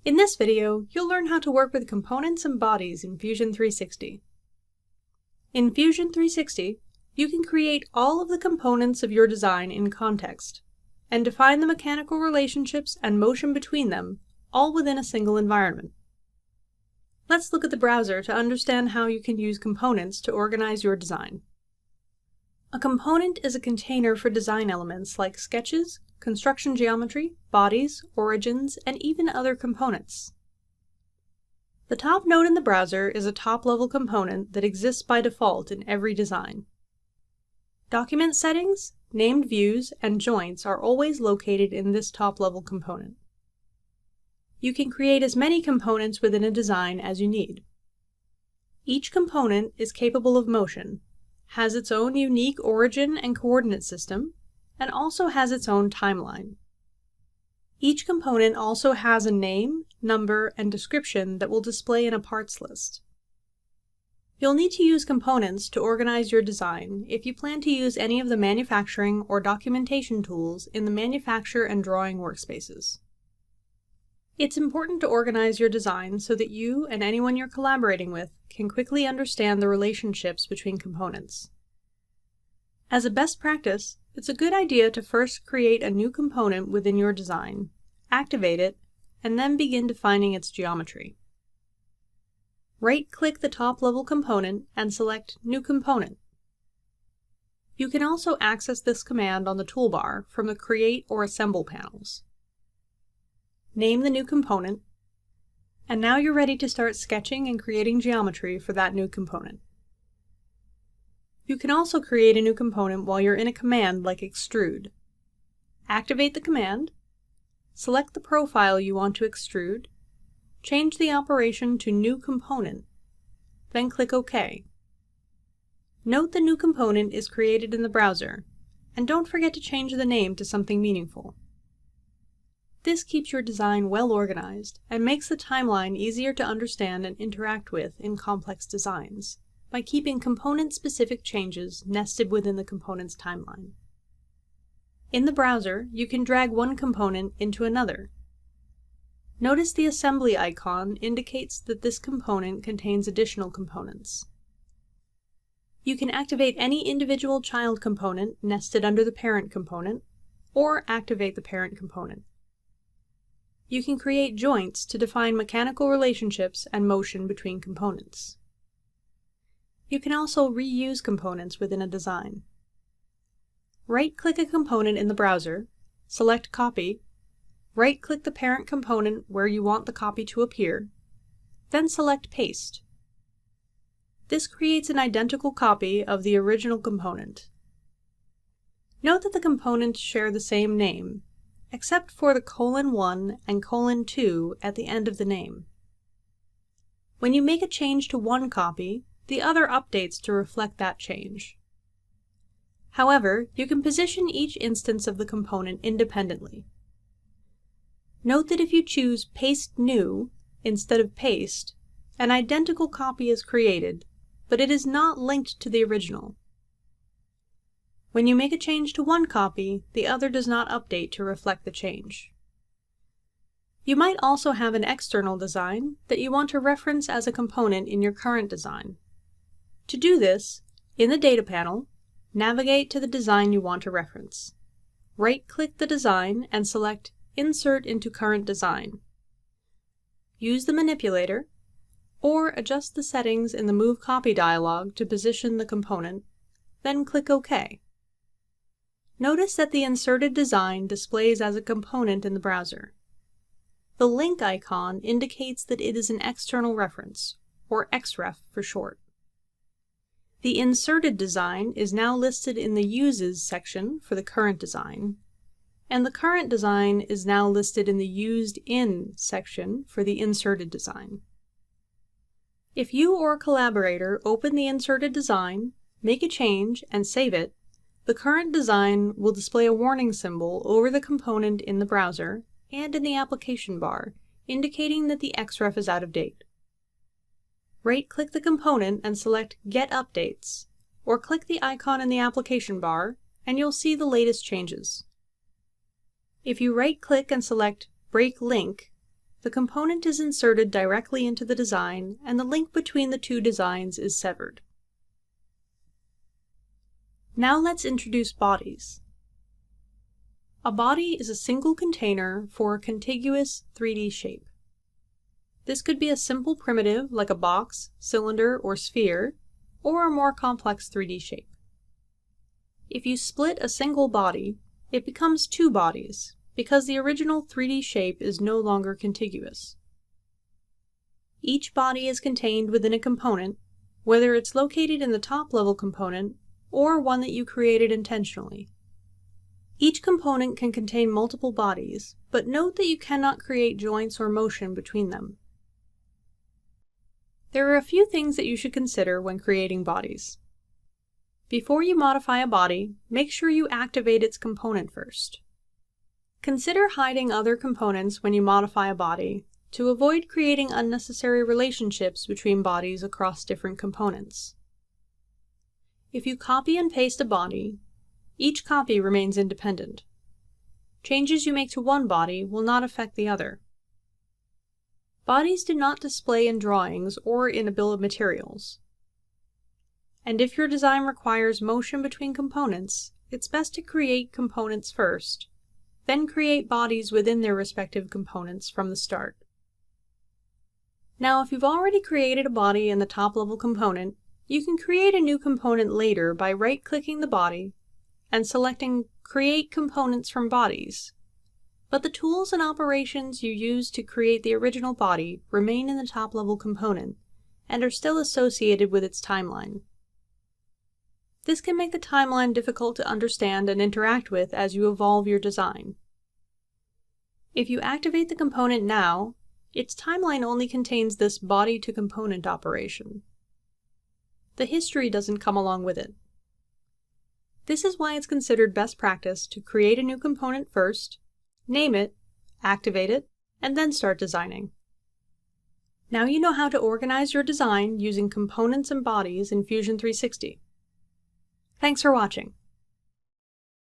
In this video, you'll learn how to work with components and bodies in Fusion 360. In Fusion 360, you can create all of the components of your design in context, and define the mechanical relationships and motion between them, all within a single environment. Let's look at the browser to understand how you can use components to organize your design. A component is a container for design elements like sketches, construction geometry, bodies, origins, and even other components. The top node in the browser is a top-level component that exists by default in every design. Document settings, named views, and joints are always located in this top-level component. You can create as many components within a design as you need. Each component is capable of motion, has its own unique origin and coordinate system, and also has its own timeline. Each component also has a name, number, and description that will display in a parts list. You'll need to use components to organize your design if you plan to use any of the manufacturing or documentation tools in the manufacture and drawing workspaces. It's important to organize your design so that you and anyone you're collaborating with can quickly understand the relationships between components. As a best practice, it's a good idea to first create a new component within your design, activate it, and then begin defining its geometry. Right-click the top-level component and select New Component. You can also access this command on the toolbar from the Create or Assemble panels. Name the new component, and now you're ready to start sketching and creating geometry for that new component. You can also create a new component while you're in a command like Extrude. Activate the command, select the profile you want to extrude, change the operation to New Component, then click OK. Note the new component is created in the browser, and don't forget to change the name to something meaningful. This keeps your design well organized and makes the timeline easier to understand and interact with in complex designs by keeping component-specific changes nested within the component's timeline. In the browser, you can drag one component into another. Notice the assembly icon indicates that this component contains additional components. You can activate any individual child component nested under the parent component, or activate the parent component. You can create joints to define mechanical relationships and motion between components. You can also reuse components within a design. Right-click a component in the browser, select Copy, right-click the parent component where you want the copy to appear, then select Paste. This creates an identical copy of the original component. Note that the components share the same name, except for the :1 and :2 at the end of the name. When you make a change to one copy, the other updates to reflect that change. However, you can position each instance of the component independently. Note that if you choose Paste New instead of Paste, an identical copy is created, but it is not linked to the original. When you make a change to one copy, the other does not update to reflect the change. You might also have an external design that you want to reference as a component in your current design. To do this, in the Data panel, navigate to the design you want to reference. Right-click the design and select Insert into Current Design. Use the manipulator, or adjust the settings in the Move Copy dialog to position the component, then click OK. Notice that the inserted design displays as a component in the browser. The link icon indicates that it is an external reference, or XREF for short. The inserted design is now listed in the Uses section for the current design, and the current design is now listed in the Used In section for the inserted design. If you or a collaborator open the inserted design, make a change, and save it, the current design will display a warning symbol over the component in the browser and in the application bar, indicating that the XREF is out of date. Right-click the component and select Get Updates, or click the icon in the application bar, and you'll see the latest changes. If you right-click and select Break Link, the component is inserted directly into the design and the link between the two designs is severed. Now let's introduce bodies. A body is a single container for a contiguous 3D shape. This could be a simple primitive like a box, cylinder, or sphere, or a more complex 3D shape. If you split a single body, it becomes two bodies, because the original 3D shape is no longer contiguous. Each body is contained within a component, whether it's located in the top-level component or one that you created intentionally. Each component can contain multiple bodies, but note that you cannot create joints or motion between them. There are a few things that you should consider when creating bodies. Before you modify a body, make sure you activate its component first. Consider hiding other components when you modify a body to avoid creating unnecessary relationships between bodies across different components. If you copy and paste a body, each copy remains independent. Changes you make to one body will not affect the other. Bodies do not display in drawings or in a bill of materials. And if your design requires motion between components, it's best to create components first, then create bodies within their respective components from the start. Now, if you've already created a body in the top-level component, you can create a new component later by right-clicking the body and selecting Create Components from Bodies. But the tools and operations you used to create the original body remain in the top-level component and are still associated with its timeline. This can make the timeline difficult to understand and interact with as you evolve your design. If you activate the component now, its timeline only contains this body-to-component operation. The history doesn't come along with it. This is why it's considered best practice to create a new component first, name it, activate it, and then start designing. Now you know how to organize your design using components and bodies in Fusion 360. Thanks for watching.